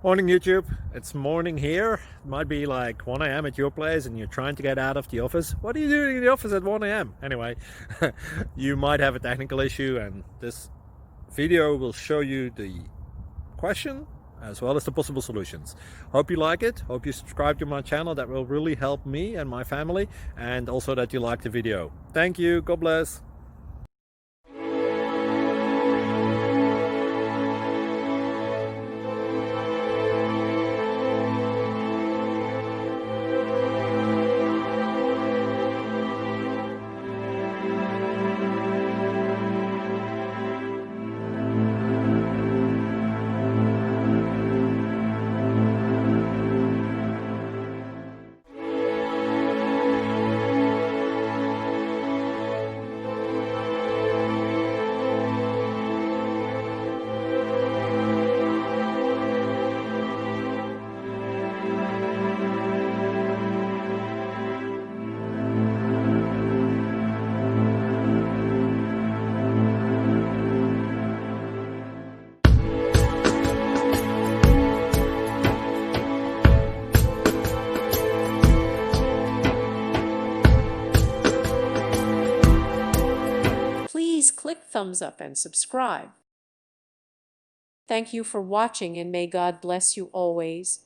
Morning YouTube, it's morning here. It might be like 1 a.m. at your place and you're trying to get out of the office. What are you doing in the office at 1 a.m.? Anyway, you might have a technical issue and this video will show you the question as well as the possible solutions. Hope you like it, hope you subscribe to my channel. That will really help me and my family, and also that you like the video. Thank you, God bless. Please click thumbs up and subscribe. Thank you for watching, and may God bless you always.